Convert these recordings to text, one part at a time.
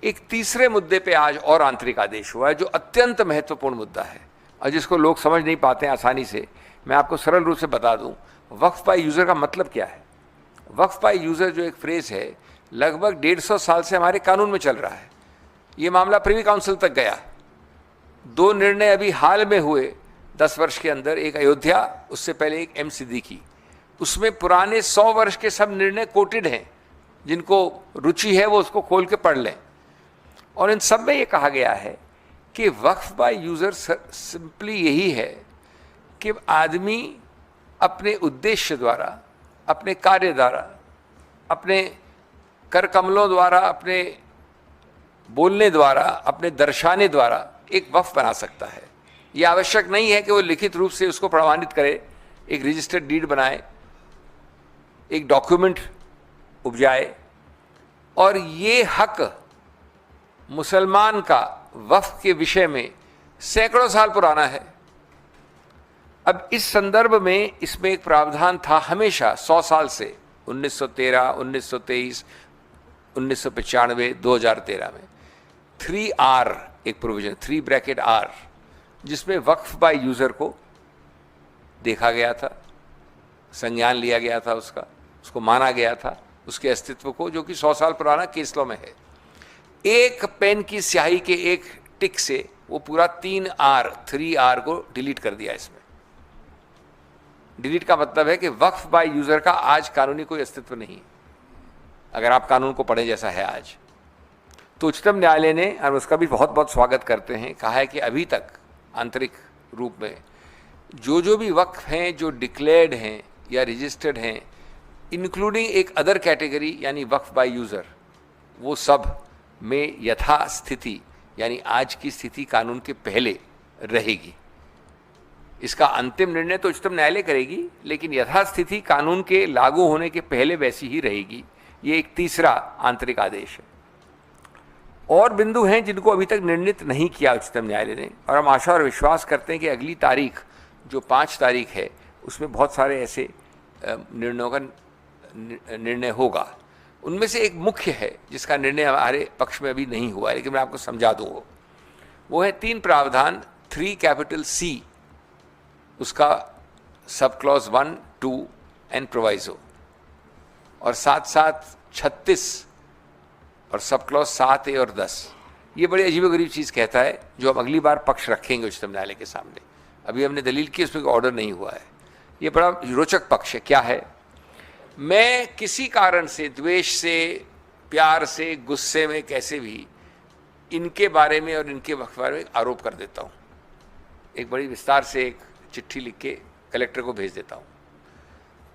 एक तीसरे मुद्दे पे आज और आंतरिक आदेश हुआ है जो अत्यंत महत्वपूर्ण मुद्दा है और जिसको लोग समझ नहीं पाते हैं आसानी से। मैं आपको सरल रूप से बता दूं, वक्फ बाय यूज़र का मतलब क्या है। वक्फ बाय यूज़र जो एक फ्रेज़ है, लगभग 150 साल से हमारे कानून में चल रहा है। ये मामला प्रिवी काउंसिल तक गया। 2 निर्णय अभी हाल में हुए 10 वर्ष के अंदर, एक अयोध्या, उससे पहले एक एम सिद्दीकी। उसमें पुराने 100 वर्ष के सब निर्णय कोटेड हैं, जिनको रुचि है वो उसको खोल के पढ़ लें। और इन सब में ये कहा गया है कि वक्फ बाय यूज़र सिंपली यही है कि आदमी अपने उद्देश्य द्वारा, अपने कार्य द्वारा, अपने कर कमलों द्वारा, अपने बोलने द्वारा, अपने दर्शाने द्वारा एक वक्फ बना सकता है। ये आवश्यक नहीं है कि वो लिखित रूप से उसको प्रमाणित करे, एक रजिस्टर्ड डीड बनाए, एक डॉक्यूमेंट उपजाए। और ये हक मुसलमान का वक्फ के विषय में सैकड़ों साल पुराना है। अब इस संदर्भ में इसमें एक प्रावधान था हमेशा 100 साल से, 1913, 1923, 1995, 2013 में 3R एक प्रोविजन, 3R, जिसमें वक्फ बाय यूज़र को देखा गया था, संज्ञान लिया गया था, उसको माना गया था, उसके अस्तित्व को, जो कि 100 साल पुराना केस लॉ में है। एक पेन की स्याही के एक टिक से वो पूरा 3R को डिलीट कर दिया। इसमें डिलीट का मतलब है कि वक्फ बाय यूज़र का आज कानूनी कोई अस्तित्व नहीं, अगर आप कानून को पढ़ें जैसा है आज। तो उच्चतम न्यायालय ने, और उसका भी बहुत बहुत स्वागत करते हैं, कहा है कि अभी तक आंतरिक रूप में जो भी वक्फ हैं जो डिक्लेयर्ड हैं या रजिस्टर्ड हैं, इंक्लूडिंग एक अदर कैटेगरी यानी वक्फ बाय यूज़र, वो सब में यथास्थिति यानी आज की स्थिति कानून के पहले रहेगी। इसका अंतिम निर्णय तो उच्चतम न्यायालय करेगी, लेकिन यथास्थिति कानून के लागू होने के पहले वैसी ही रहेगी। ये एक तीसरा आंतरिक आदेश है। और बिंदु हैं जिनको अभी तक निर्णित नहीं किया उच्चतम न्यायालय ने, और हम आशा और विश्वास करते हैं कि अगली तारीख जो 5 तारीख है उसमें बहुत सारे ऐसे निर्णयों का निर्णय होगा। उनमें से एक मुख्य है जिसका निर्णय हमारे पक्ष में अभी नहीं हुआ है, लेकिन मैं आपको समझा दूँ। वो है 3 प्रावधान 3C, उसका सब क्लॉज 1, 2 एंड प्रोवाइजो, और साथ 36 और सब क्लॉज 7A और 10। ये बड़ी अजीबोगरीब चीज़ कहता है, जो हम अगली बार पक्ष रखेंगे उच्चतम न्यायालय के सामने। अभी हमने दलील की, उसमें ऑर्डर नहीं हुआ है। ये बड़ा रोचक पक्ष है। क्या है? मैं किसी कारण से, द्वेष से, प्यार से, गुस्से में, कैसे भी इनके बारे में और इनके वक्फ बारे में आरोप कर देता हूँ। एक बड़ी विस्तार से एक चिट्ठी लिख के कलेक्टर को भेज देता हूँ।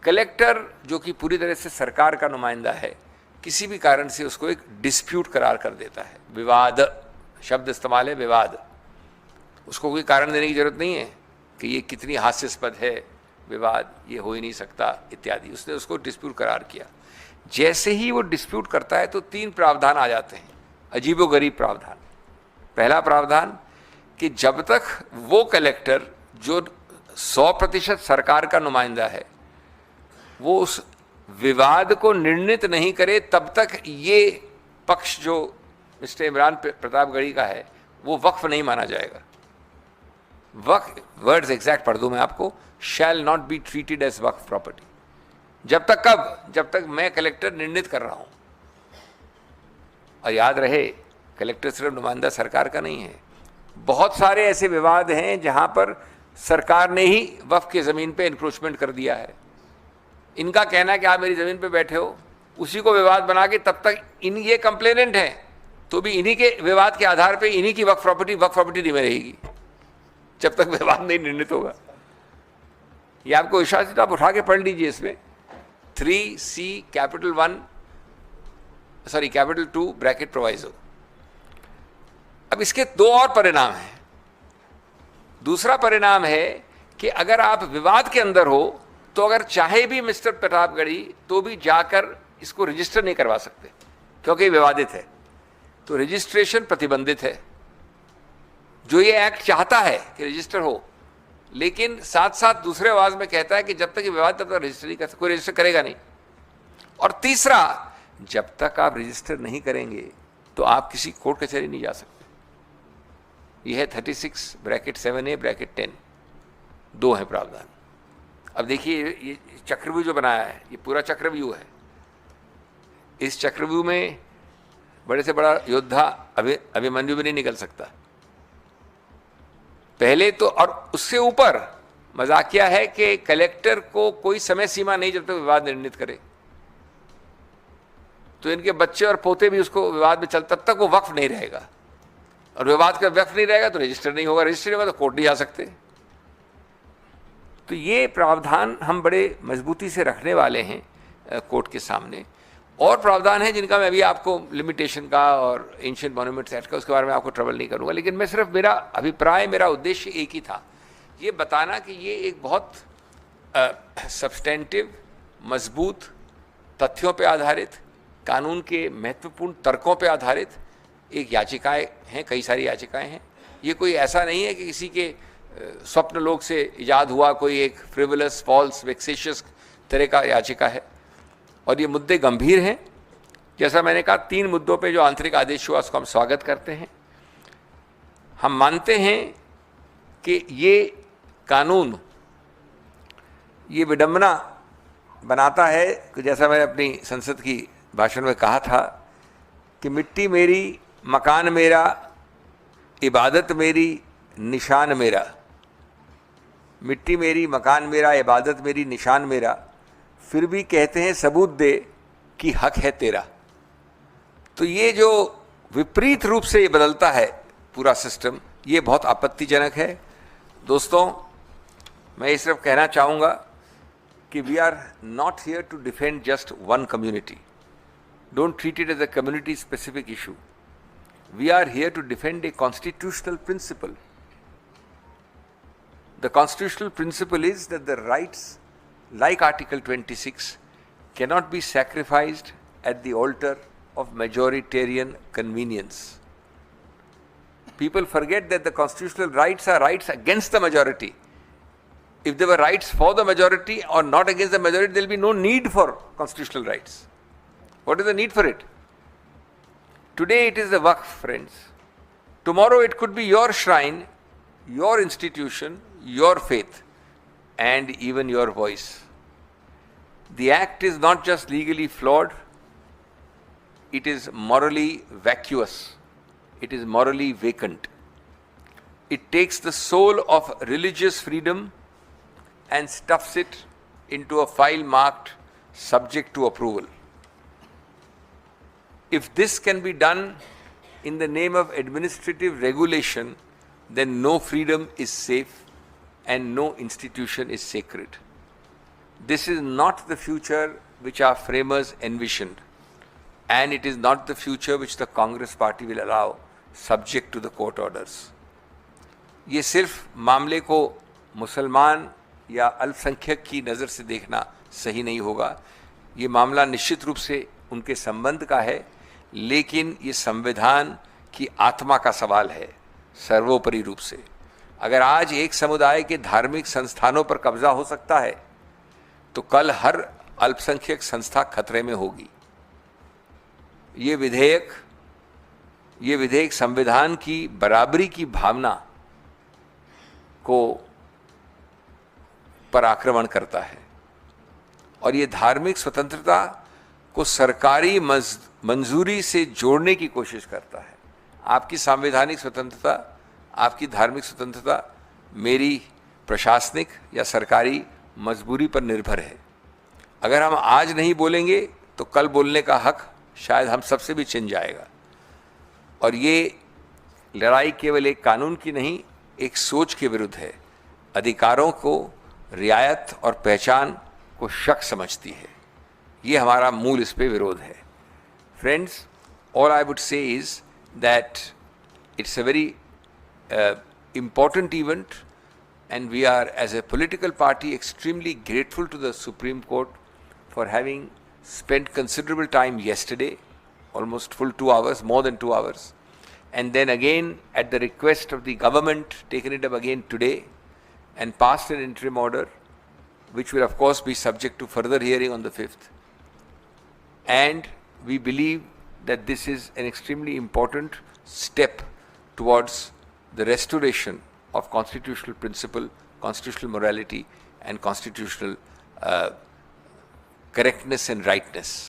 कलेक्टर, जो कि पूरी तरह से सरकार का नुमाइंदा है, किसी भी कारण से उसको एक डिस्प्यूट करार कर देता है। विवाद शब्द इस्तेमाल है, विवाद। उसको कोई कारण देने की जरूरत नहीं है कि ये कितनी हास्यास्पद है, विवाद, ये हो ही नहीं सकता इत्यादि। उसने उसको डिस्प्यूट करार किया। जैसे ही वो डिस्प्यूट करता है तो 3 प्रावधान आ जाते हैं, अजीबोगरीब प्रावधान। पहला प्रावधान कि जब तक वो कलेक्टर जो 100% सरकार का नुमाइंदा है, वो उस विवाद को निर्णित नहीं करे, तब तक ये पक्ष जो मिस्टर इमरान प्रतापगढ़ी का है वो वक्फ नहीं माना जाएगा। वक्फ, वर्ड्स एग्जैक्ट पढ़ दूं मैं आपको, shall not be treated as Waqf property. जब तक कब? जब तक मैं कलेक्टर निर्णित कर रहा हूं। और याद रहे, कलेक्टर सिर्फ नुमाइंदा सरकार का नहीं है। बहुत सारे ऐसे विवाद हैं जहां पर सरकार ने ही वक्फ की ज़मीन पे इंक्रोचमेंट कर दिया है। इनका कहना है कि आप मेरी ज़मीन पे बैठे हो, उसी को विवाद बना के तब तक ये कंप्लेनेंट हैं, तो भी इन्हीं के विवाद के आधार पे इन्हीं की वक्फ प्रॉपर्टी नहीं में रहेगी जब तक विवाद नहीं निर्णित होगा। ये आपको विश्वास है तो आप उठा के पढ़ लीजिए। इसमें 3C कैपिटल 2 ब्रैकेट प्रोवाइजो। अब इसके 2 और परिणाम हैं। दूसरा परिणाम है कि अगर आप विवाद के अंदर हो तो अगर चाहे भी मिस्टर प्रतापगढ़ी तो भी जाकर इसको रजिस्टर नहीं करवा सकते, क्योंकि विवादित है। तो रजिस्ट्रेशन प्रतिबंधित है। जो ये एक्ट चाहता है कि रजिस्टर हो, लेकिन साथ साथ दूसरे आवाज में कहता है कि जब तक ये विवाद तब तक रजिस्टर नहीं कर सकते, कोई रजिस्टर करेगा नहीं। और तीसरा, जब तक आप रजिस्टर नहीं करेंगे तो आप किसी कोर्ट कचहरी नहीं जा सकते। यह है 36(7A)(10), 2 है प्रावधान। अब देखिए ये चक्रव्यूह जो बनाया है, ये पूरा चक्रव्यूह है। इस चक्रव्यूह में बड़े से बड़ा योद्धा अभिमन्यु भी नहीं निकल सकता पहले तो। और उससे ऊपर मजाक क्या है कि कलेक्टर को कोई समय सीमा नहीं जब तक विवाद निर्णित करे, तो इनके बच्चे और पोते भी उसको विवाद में चल, तब तक वो वक्फ नहीं रहेगा। और विवाद का वक्फ नहीं रहेगा तो रजिस्टर नहीं होगा, रजिस्टर नहीं होगा तो कोर्ट नहीं जा सकते। तो ये प्रावधान हम बड़े मजबूती से रखने वाले हैं कोर्ट के सामने। और प्रावधान है जिनका मैं अभी आपको लिमिटेशन का और एंशिएंट मॉन्यूमेंट्स एक्ट का, उसके बारे में आपको ट्रबल नहीं करूंगा। लेकिन मैं सिर्फ मेरा अभिप्राय, मेरा उद्देश्य एक ही था, ये बताना कि ये एक बहुत सब्सटेंटिव, मजबूत, तथ्यों पे आधारित, कानून के महत्वपूर्ण तर्कों पे आधारित एक याचिकाएं हैं, कई सारी याचिकाएं हैं। ये कोई ऐसा नहीं है कि किसी के स्वप्न लोक से इजाद हुआ कोई एक फ्रिवलस, फॉल्स, वेक्सेशियस तरह का याचिका है। और ये मुद्दे गंभीर हैं। जैसा मैंने कहा, 3 मुद्दों पे जो आंतरिक आदेश हुआ उसको हम स्वागत करते हैं। हम मानते हैं कि ये कानून ये विडंबना बनाता है कि जैसा मैंने अपनी संसद की भाषण में कहा था कि मिट्टी मेरी, मकान मेरा, इबादत मेरी, निशान मेरा। मिट्टी मेरी, मकान मेरा, इबादत मेरी, निशान मेरा, फिर भी कहते हैं सबूत दे कि हक है तेरा। तो ये जो विपरीत रूप से ये बदलता है पूरा सिस्टम, ये बहुत आपत्तिजनक है। दोस्तों, मैं ये सिर्फ कहना चाहूँगा कि we are not here to defend just one community. Don't treat it as a community specific issue. We are here to defend a constitutional principle. The constitutional principle is that the rights, like Article 26, cannot be sacrificed at the altar of majoritarian convenience. People forget that the constitutional rights are rights against the majority. If there were rights for the majority or not against the majority, there will be no need for constitutional rights. What is the need for it? Today it is the Waqf, friends. Tomorrow it could be your shrine, your institution, your faith, and even your voice. The act is not just legally flawed, it is morally vacuous, it is morally vacant. It takes the soul of religious freedom and stuffs it into a file marked subject to approval. If this can be done in the name of administrative regulation, then no freedom is safe and no institution is sacred. This is not the future which our framers envisioned, and it is not the future which the Congress party will allow subject to the court orders. ये सिर्फ मामले को मुसलमान या अल्पसंख्यक की नज़र से देखना सही नहीं होगा। ये मामला निश्चित रूप से उनके संबंध का है, लेकिन ये संविधान की आत्मा का सवाल है सर्वोपरि रूप से। अगर आज एक समुदाय के धार्मिक संस्थानों पर कब्जा हो सकता है, तो कल हर अल्पसंख्यक संस्था खतरे में होगी। ये विधेयक संविधान की बराबरी की भावना को पर आक्रमण करता है और ये धार्मिक स्वतंत्रता को सरकारी मंजूरी से जोड़ने की कोशिश करता है। आपकी संवैधानिक स्वतंत्रता, आपकी धार्मिक स्वतंत्रता मेरी प्रशासनिक या सरकारी मजबूरी पर निर्भर है। अगर हम आज नहीं बोलेंगे तो कल बोलने का हक शायद हम सबसे भी छिन जाएगा। और ये लड़ाई केवल एक कानून की नहीं, एक सोच के विरुद्ध है। अधिकारों को रियायत और पहचान को शक समझती है। ये हमारा मूल इस पे विरोध है। Friends, all I would say is that it's a very important event, and we are, as a political party, extremely grateful to the Supreme Court for having spent considerable time yesterday, almost full 2 hours, more than 2 hours, and then again at the request of the government taken it up again today and passed an interim order which will of course be subject to further hearing on the 5th. And we believe that this is an extremely important step towards the restoration of constitutional principle, constitutional morality, and constitutional correctness and rightness.